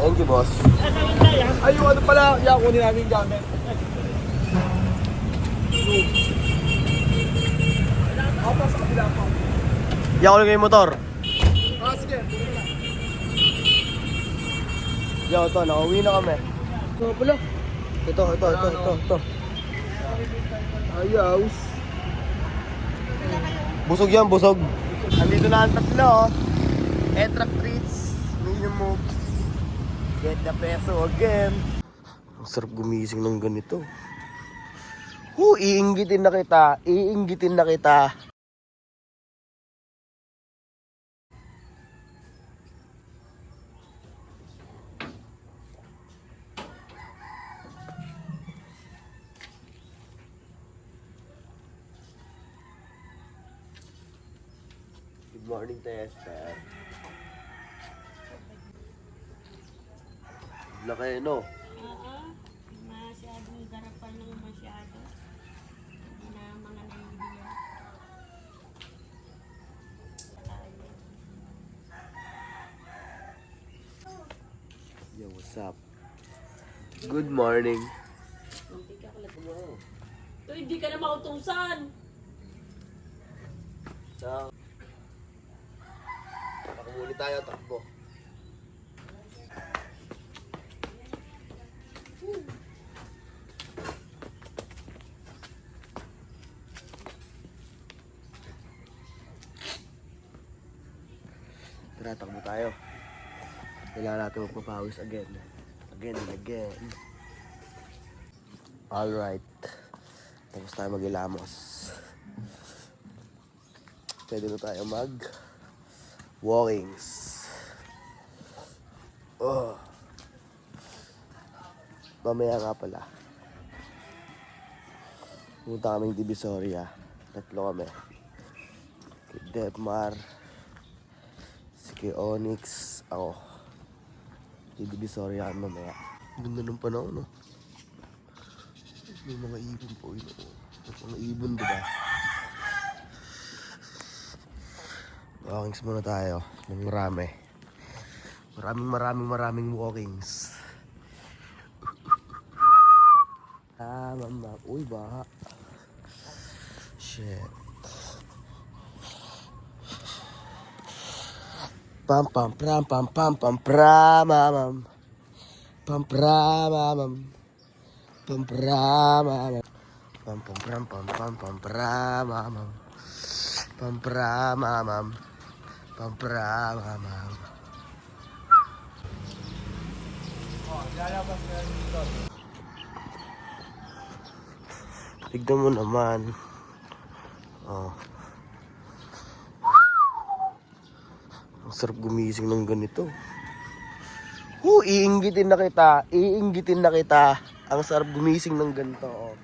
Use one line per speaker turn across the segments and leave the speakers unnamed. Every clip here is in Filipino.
Thank you, boss. Ay, yung ano pala, yan, kunin namin yung gamit. Ako sa kabila po. Yan, kunin kayo yung motor. Sige. Yo, ito, nakauwi na kami. Ito pala. Ito. Ayos. Busog yan, busog. Andito na ang tatlo. Etrack treats. Minimum. Get the peso again. Ang sarap gumising ng ganito. Iinggitin na kita. Good morning, Tester. Laki, no?
Oo. Masyadong garapan ng masyado. Hindi na mga naibigan.
Yo, what's up? Good morning.
Hindi ka kulat mo. Hindi ka na mautusan.
So, pakamuli tayo, takbo. Tara, takbo tayo. Kailangan natin magpapawis again. Again and again. Alright. Tapos tayo mag-ilamos. Pwede na tayo mag-walkings. Oh. Mamaya nga pala. Pumunta kaming Divisoria. Tatlo kami. Kay Debmar. Si kay Onyx. Ako. Kay Divisoria kami mamaya. Ganda ng panahon, no? May mga ibon po yun. May mga ibon, diba? Walkings muna tayo. Ng marami. Maraming walkings. Mama. Uy, baha. Shit. Pam pam pram pam pam pam pramamam. Pam pramamam. Pam pramamam. Pam pam pram pam pam pam pramamam. Pam pramamam. Pam pramamam. Tignan mo naman. Oh. Ang sarap gumising ng ganito. Iinggitin na kita. Ang sarap gumising ng ganito. Oh.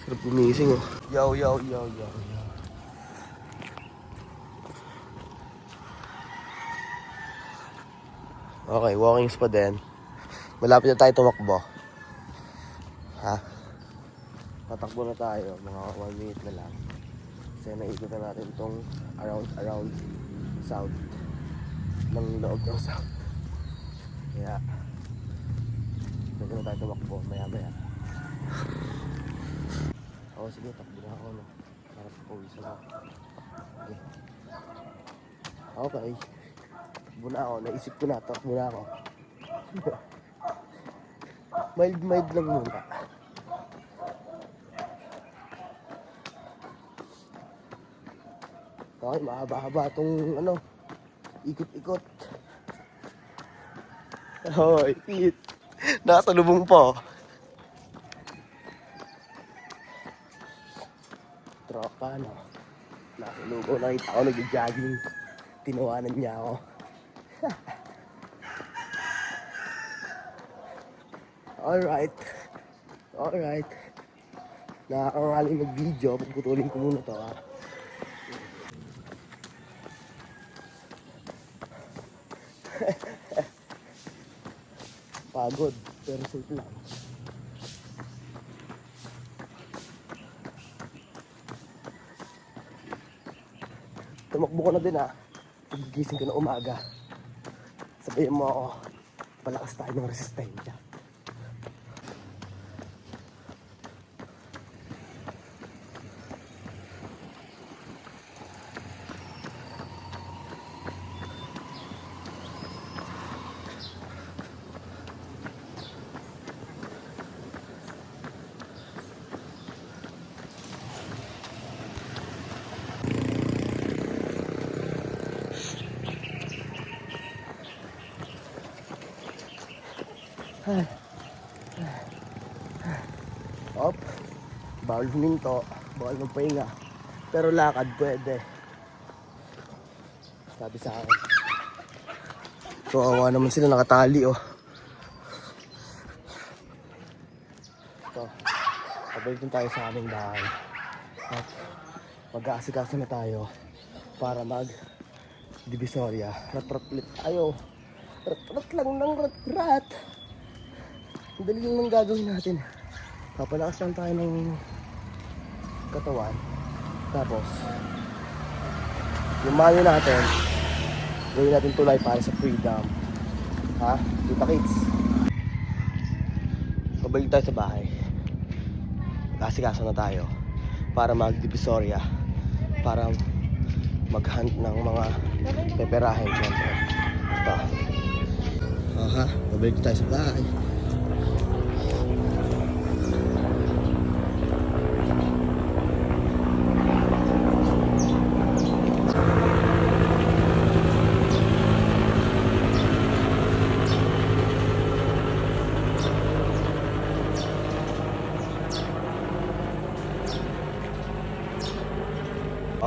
Sarap gumising, oh. Yo. Okay, walkings pa din. Malapit na tayo tumakbo. Ha? Tatakbo na tayo, mga 1 minute na lang. Kasi naikot na natin itong around south. Ng loob ng south. Kaya, pwede na tayo tumakbo, maya. Oo, sige, takbo na ako, no? Para pawis na ako. Okay. Takbo na ako, naisip ko na, takbo na ako. Mild lang muna. Okay, mahaba-haba itong ikot-ikot. Hoy, Pete. Nasa lubong po. Tropa, no? Nasa lubong, nakita ko nag-jogging. Tinawanan niya ako. Alright. Nakakangaling mag-video. Pagputulin ko muna to, ha. Pagod, pero safe lang. tumakbo ko na din ha. Pag gising ka na umaga, sabihin mo ako, palakas tayo ng resistensya. Op, bawal huminto, bawal magpahinga. Pero lakad pwede. Sabi sa akin. Kawawa naman sila, nakatali oh. Ito, pabalik din tayo sa aming bahay. At mag-aasikaso na tayo para mag-divisoria. Rat-rat-lit tayo. Rat-rat lang ng rat-rat. Ang dali lang ng gagawin natin. Papalakas lang tayo ng katawan. Tapos, yung mayo natin, gawin natin tulay para sa freedom. Ha? Kita kids. Pabalik tayo sa bahay. Kasikaso na tayo para mag-divisoria. Para mag-hunt ng mga peperahin. Siyempre. Ito. Aha, pabalik tayo sa bahay.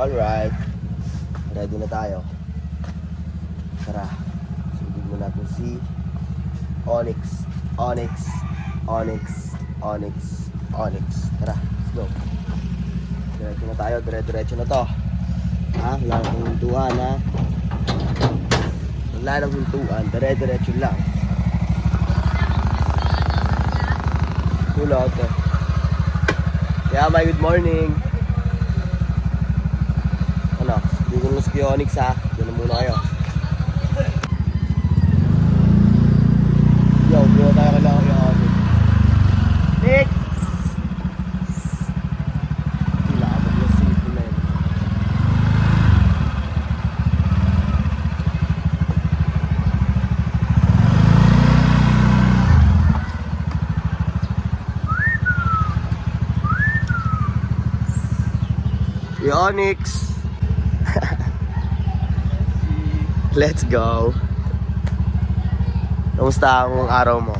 Alright, ready na tayo. Tara, sundin mo natin si Onyx. Tara, let's go. Diretso na tayo, diretso na to. Ha, wala nang hintuan ha. Wala nang hintuan, diretso lang. Tulog eh. Yeah, my good morning. Ano, dito na si Onyx ha. Doon na muna kayo. Yo, dito tayo kailangan kay Onyx. Nick! Tila, abag na sito na yun. Yo, Onyx! Let's go. Kamusta ang araw mo?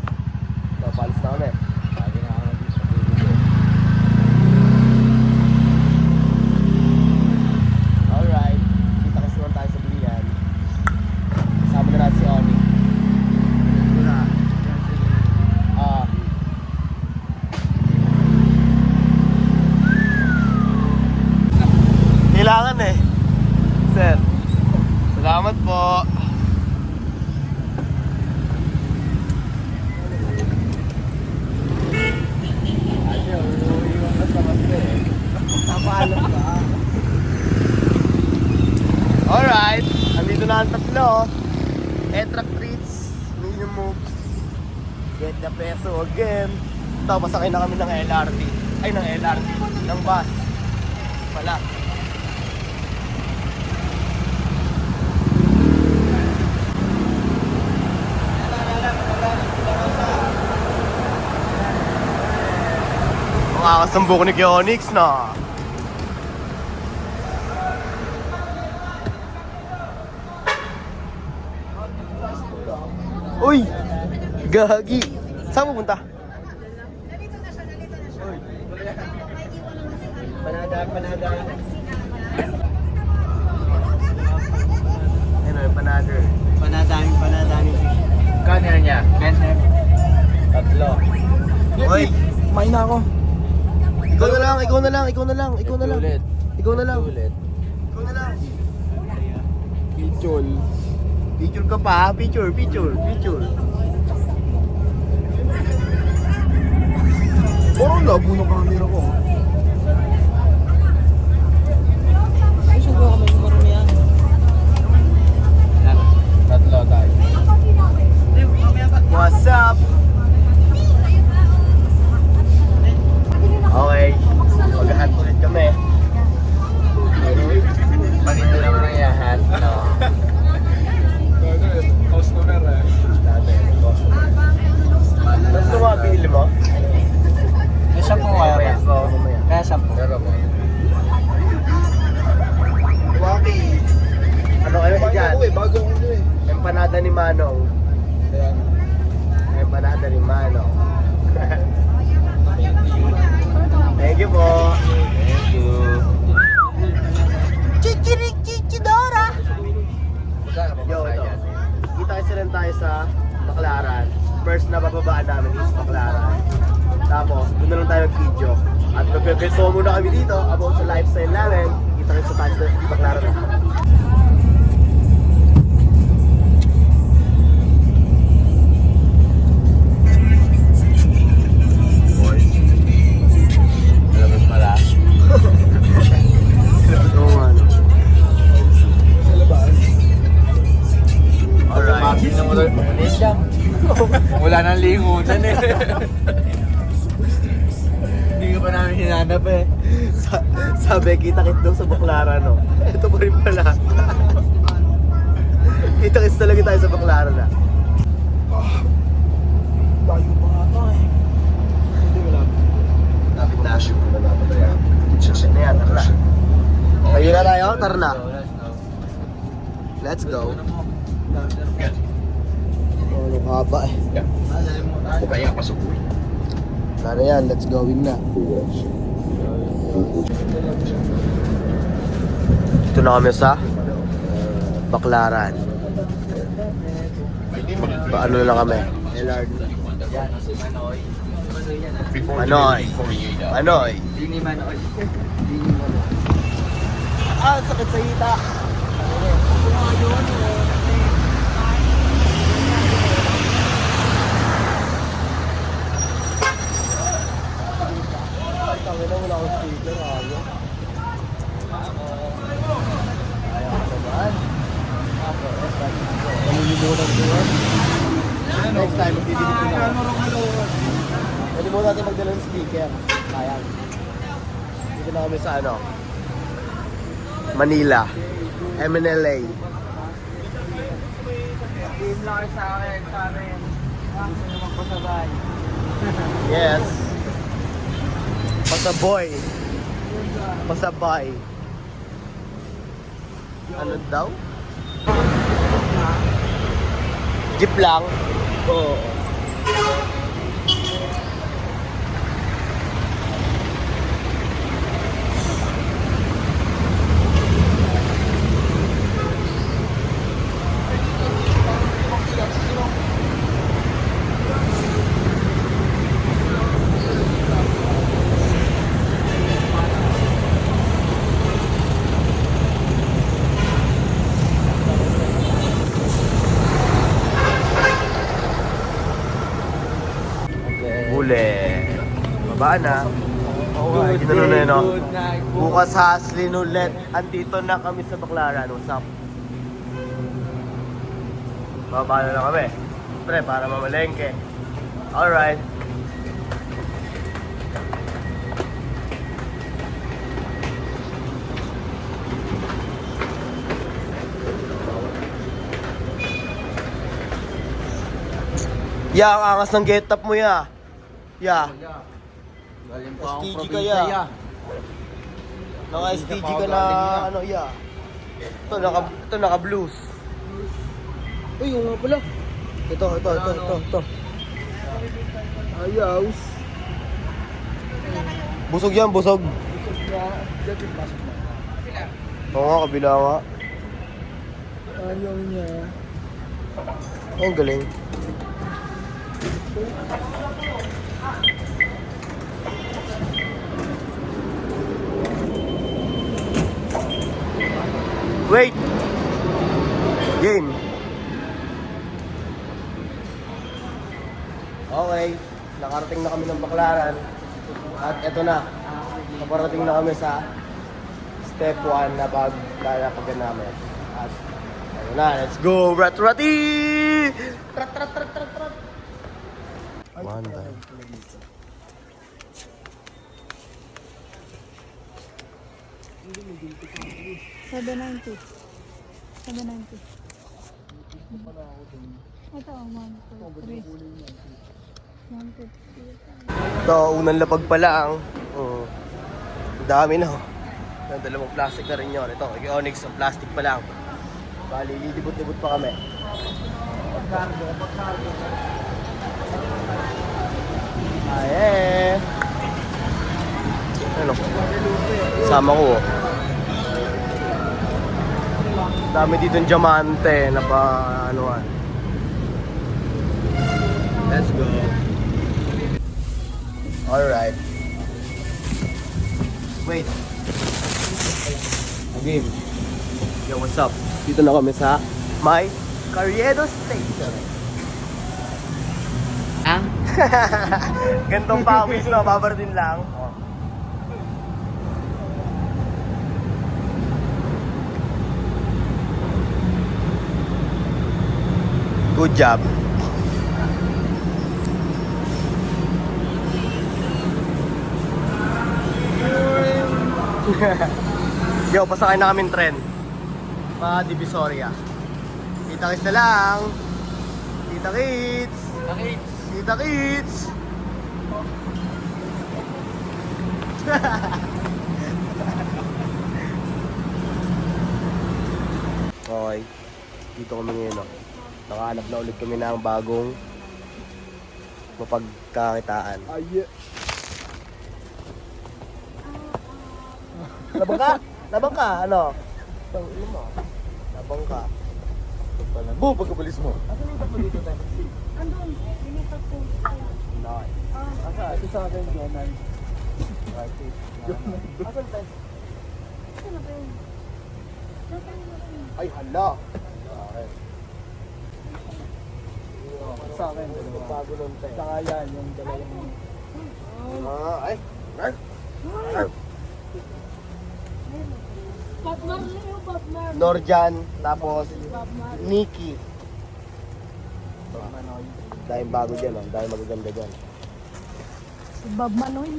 Papalis na kami. Lagi na ako dito sa video. Alright. Kita kasi naman tayo sa bilihan. Kasama na natin si Onyx. Kailangan eh. Sir. Salamat po. Alright, andito na ang tatlo. Etrac treats, medium moves, get the peso again. Tapos sakay na kami ng LRT. Ay, ng LRT, ng bus. Wala. Makakasambo ko ni Onyx na. Uy! Gagi! Saan pupunta? Panada. Ano yung panada? Panadaming fish.
Kano niya?
Tatlo. Uy!
Kumain na ako.
Ikaw na lang.
Ulit.
Picture ka pa, picture.
Parang labo ng camera ko. Ay, siya ko kami marami yan.
What's up? Okay, maghahat ulit kami.
Pakita naman ang yahan. No.
Customer eh.
Dati, customer. Ano ito mga binili mo?
May 10 kaya ba?
Oo, mamaya.
Kaya 10.
Pero po.
Waki. Ano kayo dyan?
Bago ako eh.
Empanada ni Manong.
Ayan.
Empanada ni Manong. Thank you po.
Thank you.
Chichidora!
Saan ka
Yo,
pa
ito.
yan?
Kita kasi rin tayo sa Baclaran. First na bababaan namin is Baclaran. Tapos, doon na lang tayo mag-video. At magpipito muna kami dito about sa lifestyle namin. Kita kasi tayo sa Baclaran na.
Malabas pala.
Oo nga, no?
Sa labas.
Alright.
Mabis na mo doon. Maliit lang. Wala nang lingutan eh. Hindi ka pa namin hinanap eh.
Sabi, kita-kit daw sa Baclaran, no? Ito pa rin pala. Kita-kit talaga tayo sa Baclaran, na.
Layo pa nga ito eh. Hindi wala.
Dapat na siya kung napapataya. Ano yan, tara na. Kayo na tayo, tara na. Let's go. Oh, ano haba eh.
Kaya pasok.
Tara yan, let's go in na. Dito na kami sa Baclaran. Paano na lang kami? Elard. Manoy. Manoy.
Dini Manoy.
Ah, sakit sa hita. Tangina, wala akong speaker, ayaw. Ayaw ko naman. Malilimutan ko yan. Next time, magbibigit ko na. Pwede mo natin magdala ng speaker. Sayang. Dito na kami sa ano? Manila. MNLA.
Team lang sa akin. Gusto nyo magpasabay.
Yes. Pasaboy. Pasabay. Ano daw? Jeep lang. Oo. Huli. Baba na.
Good
Ginano na
day,
yun, no?
good night.
Bukas haslin ulit. Andito na kami sa Baclaran. What's up? Baba na lang kami. Pre, para mamalengke. Alright. Ya, ang angas ng get up mo ya. Ya.
Galing pa akong
STG
probinsya,
kaya.
ya.
Mga STG ka na ano ya. Ito naka blues.
Uy, yung nga pala.
Ito.
Ayaws.
Busog yan, busog.
Dati pasok na.
Oo nga, kabila nga.
Ayaw niya.
Ay, ang galing. Wait! Game! Okay, nakarating na kami ng Baclaran. At eto na, naparating na kami sa step 1 na paglalakagan namin. At eto na, let's go! Rat-rati! Rat-rat-rat-rat-rat! Maganda.
$790. Ito, 150.
Ito, unang lapag pa lang. Ang dami na. Yung dalawang plastic na rin yun. Ito, Onyx, ang plastic pa lang. Bali, lilibot-libot pa kami. Pagkargo. Ay, ano? Sama ko. Dami dito ng diamante na pa anuan. Let's go. Alright. Wait. Game. Yo, what's up? Dito na kami sa my Carriedo Station.
Ah?
Gantong pawis na, babarating lang. Oh. Good job. Yo, pasakay na kaming tren. Pa Divisoria. Kita-kits na lang. Kita-kits. Kita-kits. Okay. Dito kami ngayon. No? Nakahanap na ulit kami ng bagong mapagkakitaan.
Ay,
Labang ka? Labang ka? Ano? Ano mo? Labang ka. Boom! Pagkabalis mo.
asan yung tapo dito tayo?
Andun, linipat ko.
Nice.
Asa? Ito sa akin, Jonan.
Asan tayo?
Ano ba yun?
Ay, hala! Okay.
Sa akin, dalawa.
Bago nun tayo.
Saka yan, yung dalawang...
Ay! Ay! Ay!
Bob Marley o Bob Marley?
Norjan, tapos
Bob Marley.
Nikki. Dahil bago dyan, oh. Dahil magaganda dyan.
Si Bob Manoy.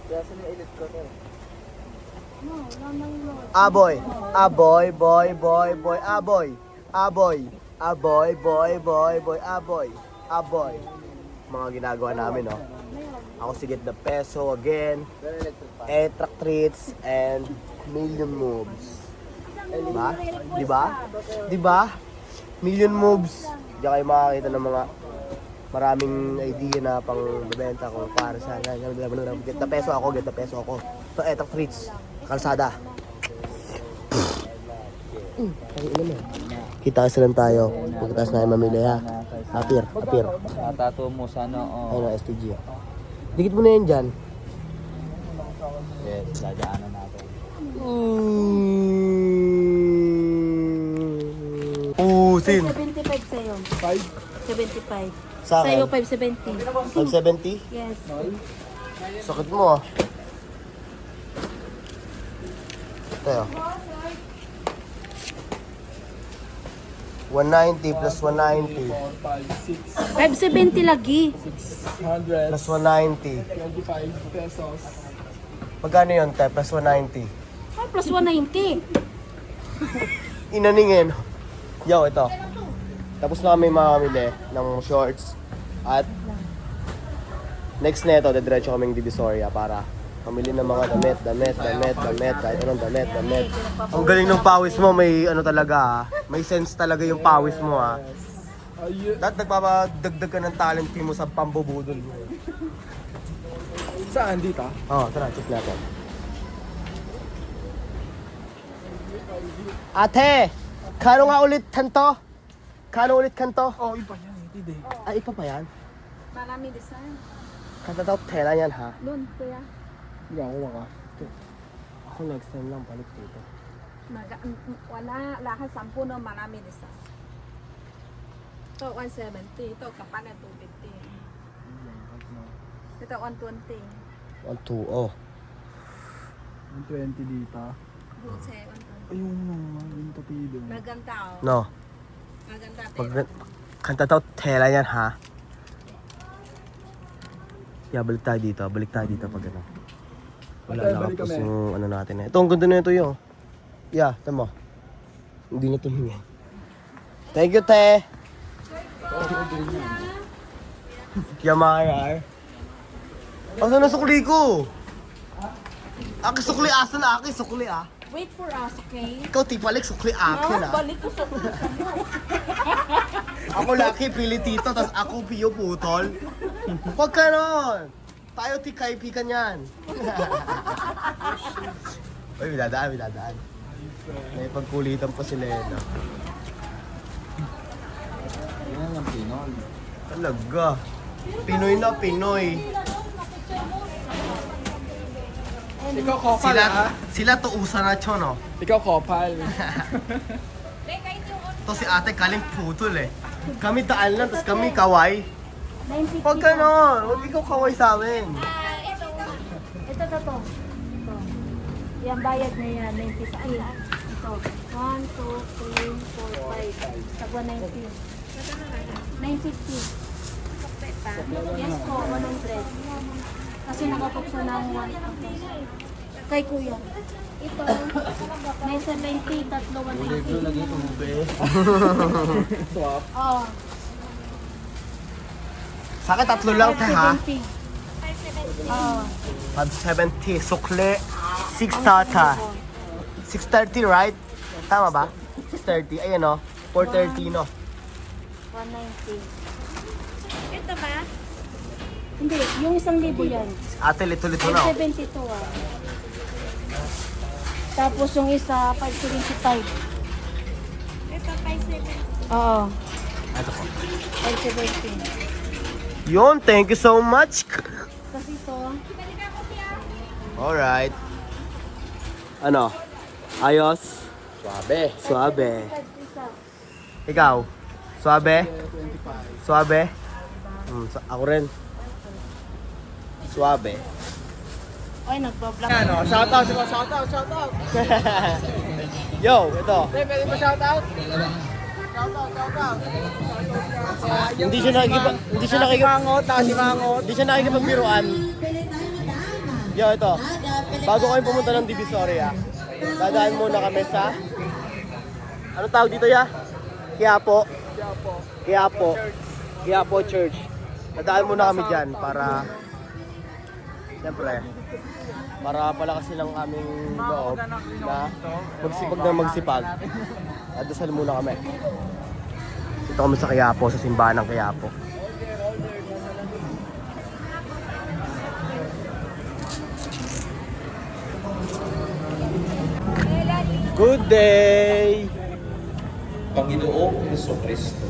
Kaya sa mga ilit ko to.
No, lamang Lord.
Aboy! Aboy, boy, boy, boy, aboy! Aboy! Aboy, boy, boy, boy, aboy! Aboy! Mga ginagawa namin, oh. Ako si Get the Peso again. Etrack treats and million moves. Diba? Diba? Diba? Million moves. Diyan kayo makakita ng mga maraming idea na pang bebenta ko para sa Get the Peso ako, Get the Peso ako. Ito, Etrack treats. Kalsada. Kita kasi lang tayo. Pagkatapos na mamili ha. Apir.
Natato mo sana,
Ayun o, STG. Dikit mo na yan dyan.
Yes, dadaanan natin.
Pusin.
75 sa'yo. 75.
Sa akin.
Sa'yo 570.
570?
Yes.
Sakit mo ah. Ito 190 plus 190
570 lagi.
600.
plus 190.
25 pesos.
Magkano yun, te? Plus 190.
Ah, plus 190.
Inaningin. Yo, ito. Tapos na kami mamili ng shorts. At next na ito, dediretso kaming Divisoria para pamili ng mga damit. Kahit anong damit. Ang galing ng pawis mo, may ano talaga ah. May sense talaga yung pawis mo ah.
Ay,
Dahil nagpapadagdag ka ng talent fee mo sa pambubudol mo.
saan dito?
Oo, tara, check natin. Ate! Kano nga ulit kanto? Kano ulit kanto?
Oh, iba yan. Hindi.
Ay, ipa pa yan?
Marami design.
Kanta daw tela yan ha?
Doon, kuya.
Hindi ako maka.
Ako next time lang balik dito.
Wala, lahat 10 no, marami design. Ito 170, ito kapanan 250. Ito 120.
1, 2, oh.
120 dito.
Dulce.
Ayun naman, yung tapido.
Maganda oh.
No.
Maganda.
Pag kanta daw, tela yan ha. Yeah, balik tayo dito. Balik tayo dito pag ano. Wala
Okay,
na
balik
tapos
kami.
yung ano natin eh. Ito, ang ganda na ito yun. Yeah, tama. Hindi na tumingin. Thank you, te. Yamarar. Asan na sukli ko? Aki sukli, asan na aki sukli ah?
Wait for us, okay?
Ikaw tipalik sukli akin ah.
Balik ko sa
Ako laki, pili tito, tas ako piyo putol. Huwag ka nun. Tayo tikay-pikan yan. Uy, may dadaan. May pagkulitan pa si Lena.
Yan ang Pinoy.
Talaga. Pinoy na Pinoy.
Ikaw kopal
Sila tuusan na chon, no?
Ikaw kopal.
Ito si ate kaling putol eh. Kami daan lang, tas kami kaway.
950.
Huwag ka nun. Huwag ikaw kaway sa amin.
Ito. Ito. Yan, bayad na yan. 90 sa ay. Ito. 1, 2, 3, 4, 5. Sagwa 90. 950. Yes po, 100. Kasi nakapukso ng 1. Kay kuya. Ito. May 70, tatlo 180.
Lagi ito mo be.
Swap.
Oo.
Sa akin tatlo lang, te ha?
570. Oo.
570, sukle, 6 tata. 630, right? Tama ba? 630, ayan o. 430, no?
190. Ito ba? Hindi, yung 1,000 yan.
Ate, lito-lito na, oh.
572 ah. Tapos yung isa, 575. Ito, 570. Oo,
Ito po.
570.
Yun, thank you so much.
Kasi ito,
Alright. Ano? Ayos?
Suabe.
Suabe.
isa.
Ikaw? Suabe? Suabe? Ako rin. Suabe.
Ay, nagpa-vlog.
Ano, shoutout.
Yo, ito.
Pwede ba shoutout?
Hindi siya nakikipagbiruan. Yo, ito. Bago kami pumunta ng Divisoria, dadaan muna kami sa... Ano tawag dito ya? Quiapo Church. Dadaan muna kami dyan para... Siyempre, para palakasin ng aming loob na magsipag. At dasal muna kami. Dito kami sa Quiapo, sa simbahan ng Quiapo. Good day!
Panginoong Hesukristo,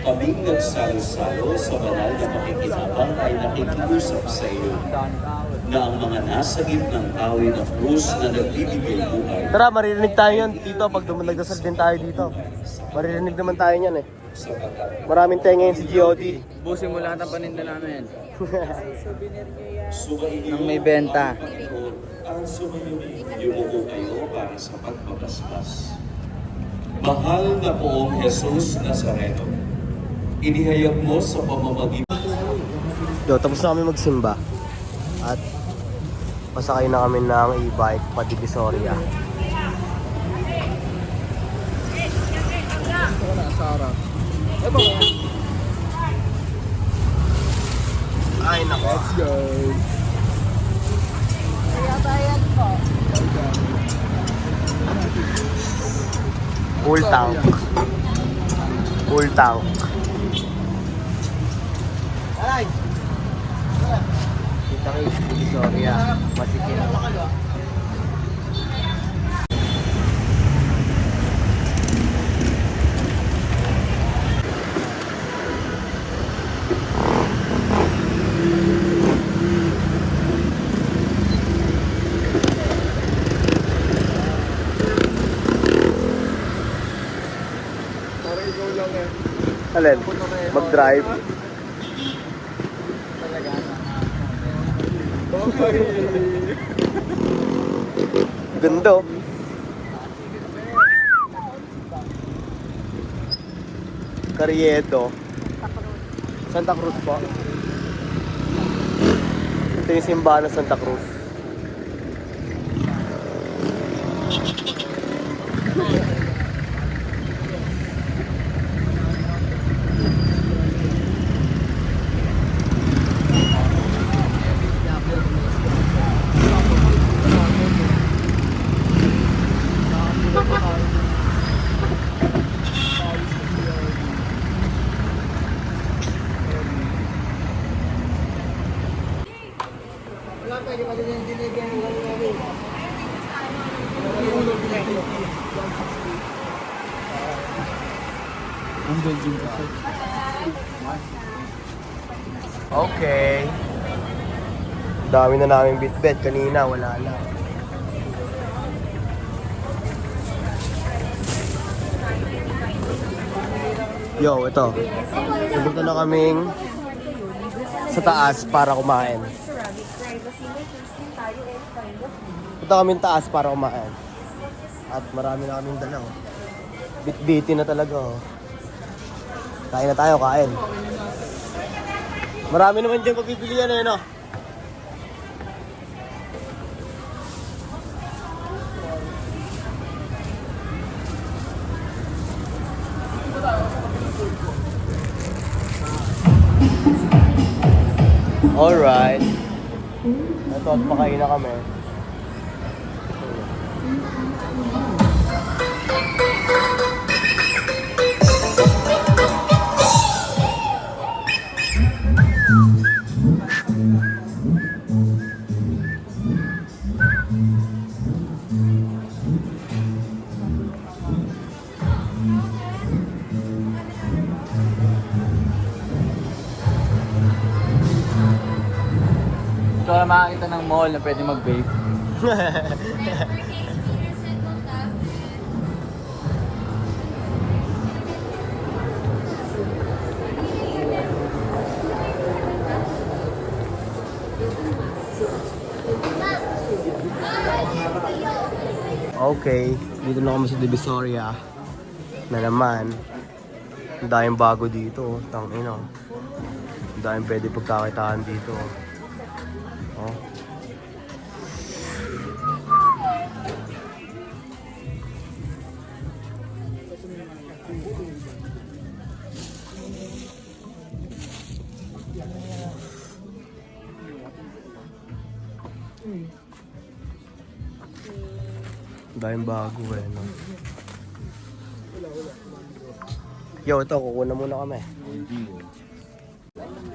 kaming nagsalo-salo sa banal na pakikinabang ay nakikiusap sa iyo na ang mga nasa gitnang awit ng krus na nagbibigay buhay
Tara, maririnig tayo yan dito pag nagdasal din tayo dito. Maririnig naman tayo yan eh. Maraming tenga yun si GOD.
Busin mo lahat ang paninda namin.
Sumainyo
Nang may benta.
ang Panginoon ang sumayo. Yumuko kayo para sa pagbabasbas. Mahal na poong Jesus Nazareno, inihayag mo sa pamamagitan
Yo, tapos na kami magsimba. At pasakay na kami ng e-bike pa Divisoria.
Sarap.
Ay, nako.
Let's go.
Full tank. Full tank. Alay! Kita kayo sa Divisoria. Masikip.
Parang ikaw lang eh.
Alin? Mag-drive. Ganda oh. Carriedo. Santa Cruz po. Ito yung simbahan ng Santa Cruz. Okay. Dami na namin bitbit kanina, wala na. Yo, ito. Pupunta na kaming sa taas para kumain. Punta kaming taas para kumain. At marami na kaming dala. Bitbiti na talaga. Kain na tayo, kain. Marami naman dyan pagpipilian eh, no? Alright. Ito at pakain na kami.
Ito na makakita ng mall na pwede mag-vape.
Okay, dito na kami sa Divisoria na naman. Ang daming bago dito, tangina. Ang daming pwede pagkakitaan dito. Oh. Dahil bago eh, no? Yo, ito, kukuha muna kami.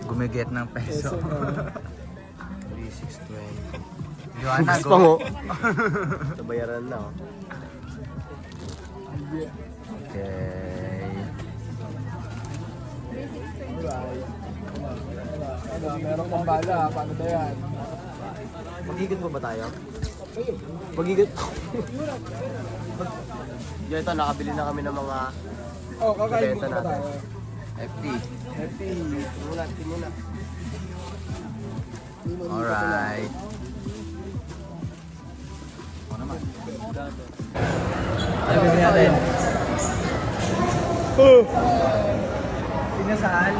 Gumiget ng peso.
3,620.
Joanna,
Bukas pa mo. Nabayaran na, oh. Okay.
Meron pang bala, paano ba yan?
Magigit pa ba tayo? Magigit. Yo, ito, nakabili na kami ng mga
Oh, kakain
benta
mo ba
natin.
tayo?
FT.
Happy.
Muna, muna.
Alright. Ako naman. Ano ba natin? Pinasaan?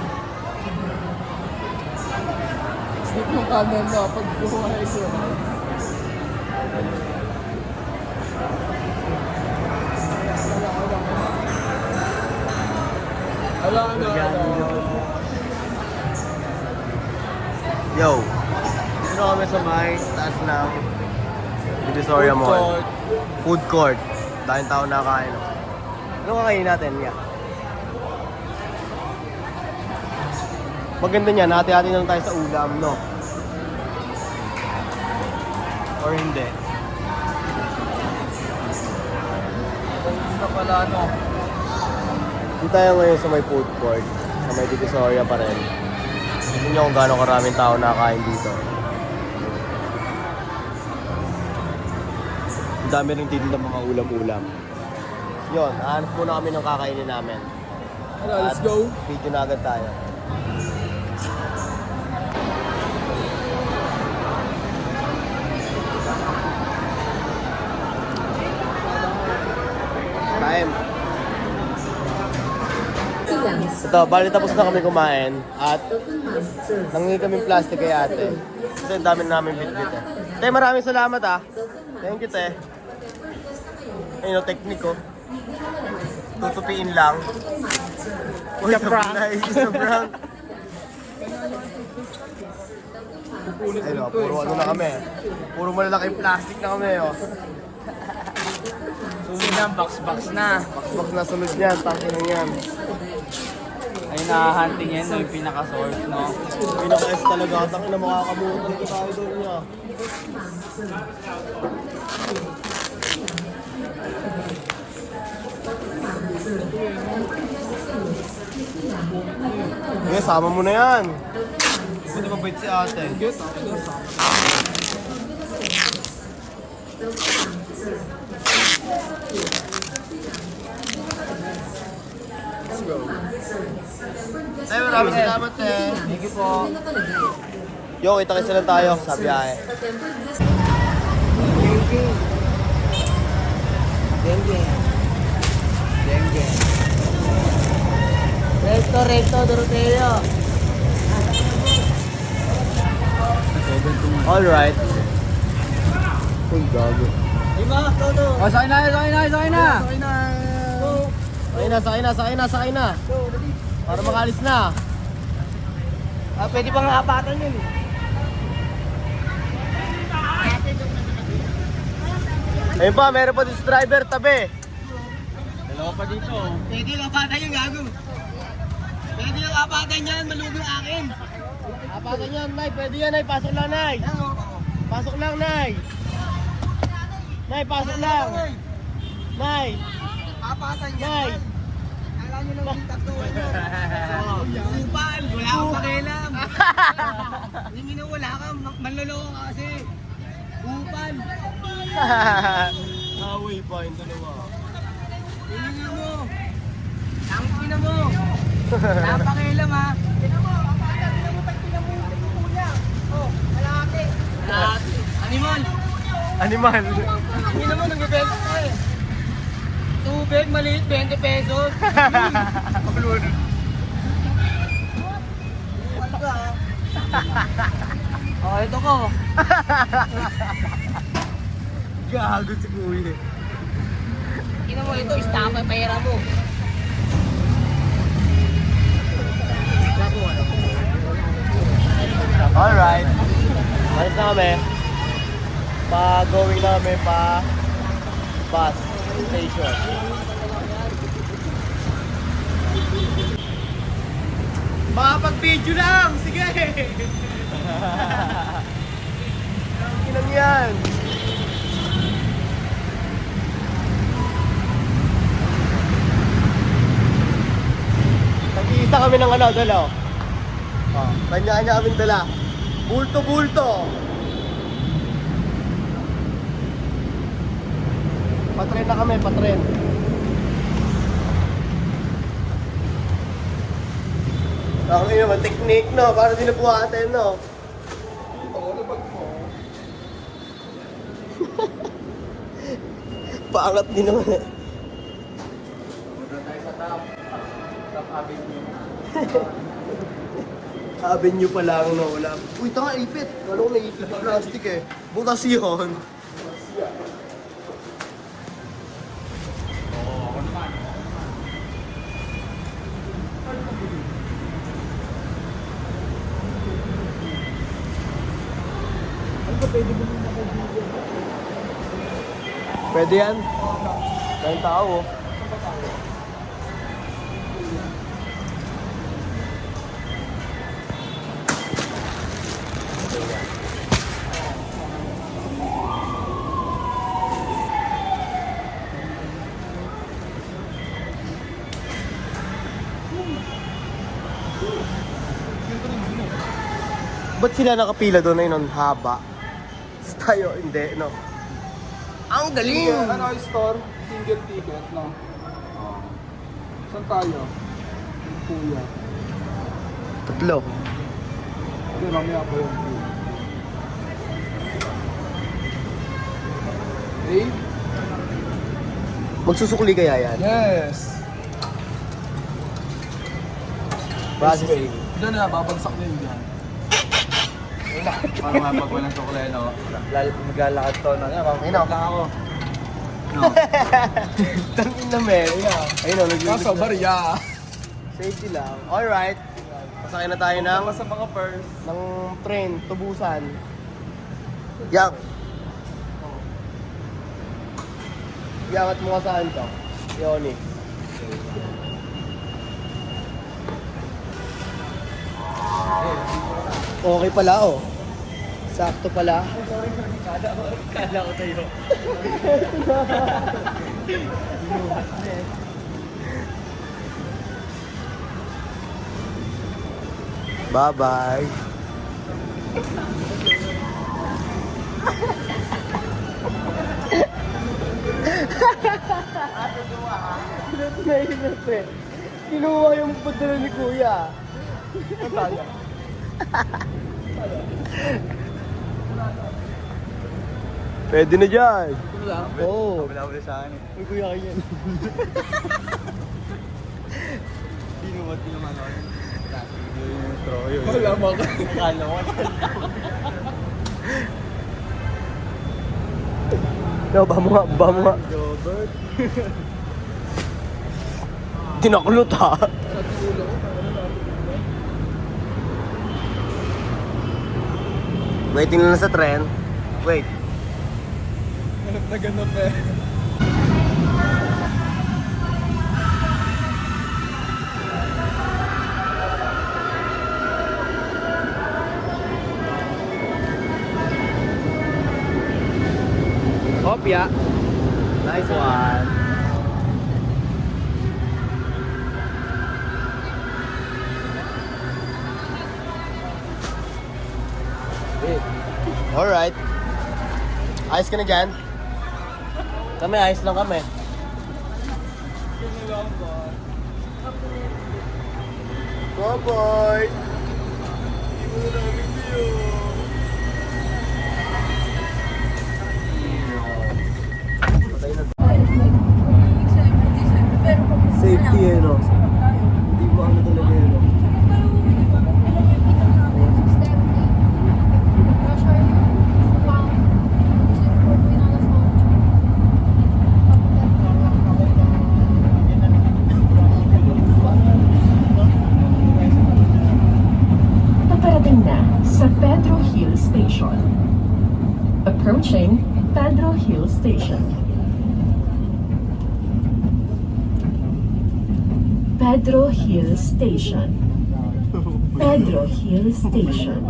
Slip yung kanan na pag buhay ko. Ala.
Yo, dito na kami sa may taas ng Divisoria Mall. Food court. Dahil tao nakakain. Ano kakainin natin? Yeah. Maganda niyan, hati-hati na lang tayo sa ulam, no? Or hindi?
Ito pala ano?
Dito tayo ngayon sa may food court. Sa may Divisoria pa rin. Tignan niyo kung gaano karaming tao nakakain dito. Ang dami rin dito ng mga ulam-ulam. Yun, hanap muna kami ng kakainin namin.
Let's go.
Video na agad tayo. Time. Ito, bali tapos na kami kumain at nangingi kami plastic kay ate. Kasi ang dami namin bit-bit eh. Te, maraming salamat ah. Thank you, te. Ayun o, teknik ko. Tutupiin lang. Uy, sa prank. Sa prank. Ayun o, puro ano na kami. Puro malalaking plastic na kami o.
Sunod na, box na.
Box na sunod niyan, tanki na yan.
Ay, nakahunting yan, no? Yung pinaka-source, no?
Pinaka-S talaga, tanki na makakabuot dito tayo doon niya. Sige, sama mo na yan. Buti mabait si ate. Tay, maraming salamat eh.
Thank you po.
Yo, kita kasi lang tayo sa biyahe.
Recto, Doroteo.
Alright. Uy, gago.
Oh, sakay na.
Sakay na. Para makalis na.
Ah, pwede pang apatan yun.
Ayun pa, meron pa din sa driver, tabi.
Dalawa pa dito.
Pwede lang apatan yung gago. Pwede lang apatan yan, malugong akin.
Apatan yan, Nay. Pwede yan, Nay. Pasok lang, Nay. Pasok lang, Nay. Nay, pasok lang. Nay.
Apatan yan.
Nay.
Kala nyo lang yung taktuan nyo. Upal, wala akong pakialam. Hindi na wala ka, manloloko ka kasi. Upal.
Away pa yung dalawa.
Tingnan mo. Tangkina mo. Wala akong pakialam ha. Tingnan mo, apatan. Tingnan mo, tingnan mo yung tingnan niya. Oh, malaki. Animal.
Animal.
Tingnan mo, nagbibenta ka eh. Tubig, maliit, 20 pesos.
Oh, ito ko.
Gago si Kuya.
Tingnan mo, ito, istapa, pera mo.
Alright. Malis na kami. Pa-going na kami pa bus station. Makapag-video lang! Sige! Ang ilang yan! Nag-iisa kami ng ano, dala. Oh, kanya-kanya kaming dala. Bulto-bulto! Patren na kami, patren. Ang ino naman, technique no, para din nabuhatin no. Paangat din naman eh.
Punta tayo sa top avenue.
Avenue pa lang no, wala. Uy, tanga, ipit. Ano ko naipit na plastic eh. Butas yun. Pwede yan. Dahil tao oh. Ba't sila nakapila doon na yun? Ang haba. Tayo, hindi, no? Ang galing!
Ano yung store? Single ticket, no? Saan tayo? Kuya.
Tatlo.
Hindi, mamaya pa yun. Okay?
Magsusukli kaya yan?
Yes!
Base safe.
Diyan na, babagsak na yun dyan. Para nga pag walang sukle, no?
Maglalakad to na.
Ayun o.
Lang ako.
Tangin na men. Ayun o,
Kaso, barya.
Safety lang. Alright. Pasakay na tayo ng,
Sa mga purse.
ng train, tubusan. Yak. Yakat mo ka saan to? Yoni. Okay pala oh. Sakto pala.
Kala ko tayo.
Bye-bye. Naiinip eh. Kinuha yung padala ni Kuya. Pwede na dyan. Oo.
Wala sa akin.
May Kuya kayo yan.
Binuwat ko naman ako. Yung straw yun.
Wala mo ka.
Kala ko.
No, ba mo nga, ba mo nga.
Robert.
Tinaklot ha. Waiting lang sa tren. Wait.
Ganap na ganap eh.
Hopya. Nice one. Alright. Ayos ka na dyan? Kami, ayos lang kami. Go boy! Safety eh, no? Hindi mo ano talaga yun, no?
Paparating na sa Pedro Hill Station. Approaching Pedro Hill Station. Pedro Hill Station. Pedro Hill Station.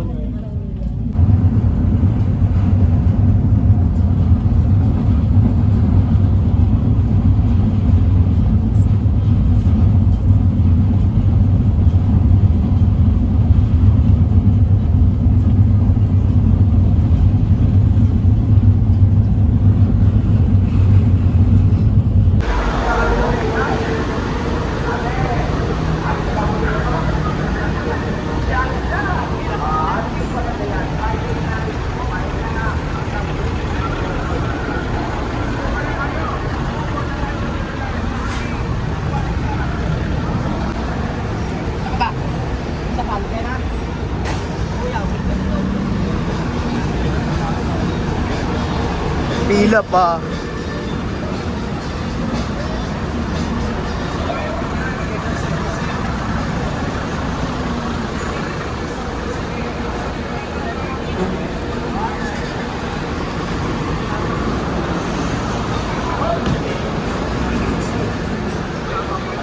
Pila pa.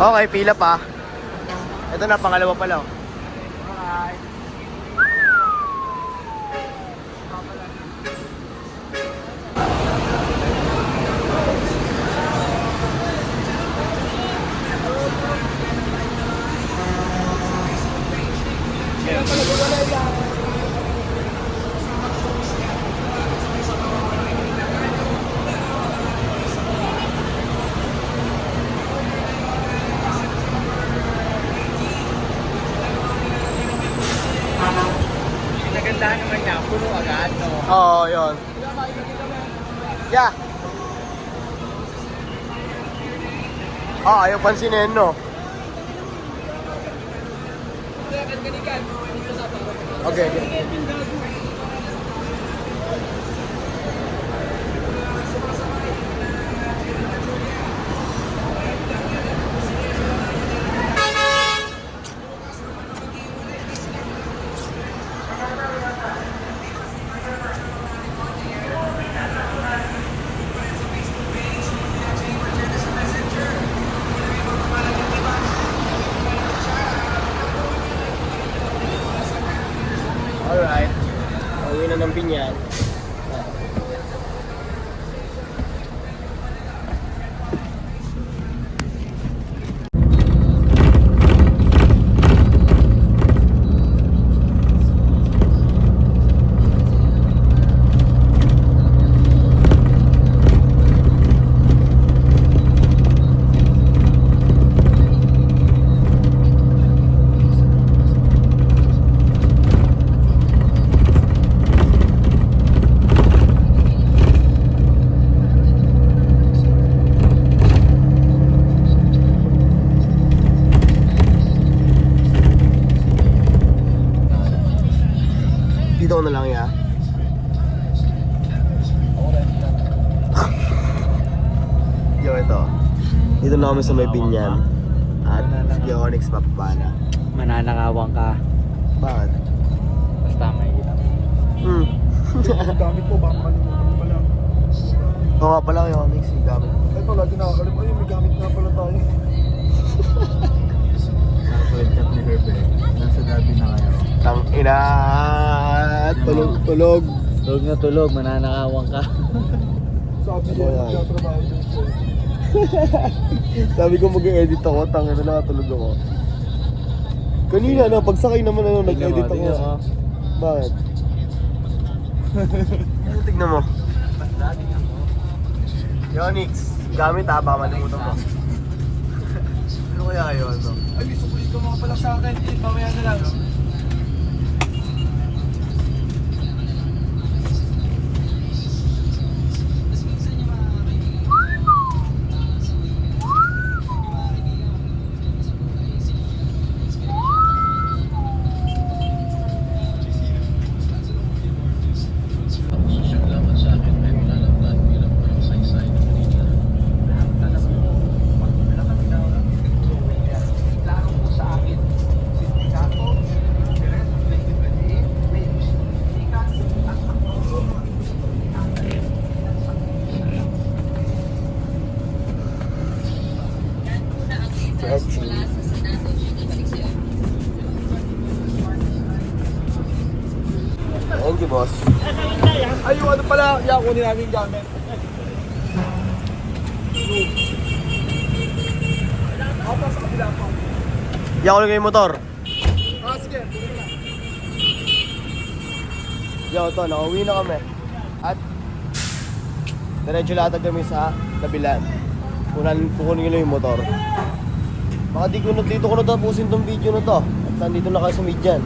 Okay, pila pa. Ito na, pangalawa pala. Oh.
Nagandahan naman niya. Puno agad, no?
Oo, yun. Yeah. Ayaw pansinin, no? Okay. Alright. Uwi na ng Binyan. Dito ko na lang ya. Yo, ito. Dito na kami sa may Binyan. At sige, Onyx papapana.
Mananakawang ka.
Bakit?
Basta may kita.
Yung gamit mo, baka makalimutan mo pala.
Oo nga pala yung Onyx, yung gamit.
Ay, pala, di nakakalimutan. Ay, may gamit nga pala tayo.
Sa chat ni Herbe, nasa gabi na kayo.
Tang ina, tulog.
Tulog na tulog, mananakawang ka.
Sabi niya,
Wala.
nagtatrabaho din siya.
Sabi ko mag-edit ako, tangin na nakatulog ako. Kanina na, pagsakay naman nag-edit ako. Bakit? Ano tignan mo? Yonix, gamit ha, baka malimutan mo. Ano kaya yun? No?
Ay, gusto ko ikaw mga pala sa akin. Mamaya na lang.
Thank you, boss.
Ay, yung ano pala, yan, kunin namin yung gamit. Ako sa kabila pa.
Yan ko lang yung motor.
Ah, sige.
Yan ito, nakauwi na kami. At diretso latag kami sa Dabilan. Kukunin nyo lang yung motor. Baka dito ko na tapusin tong video na to. At nandito na kayo sa Midyan.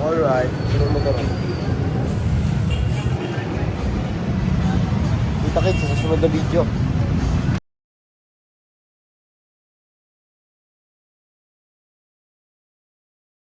Alright, ito yung motor. Kita kits sa susunod na video.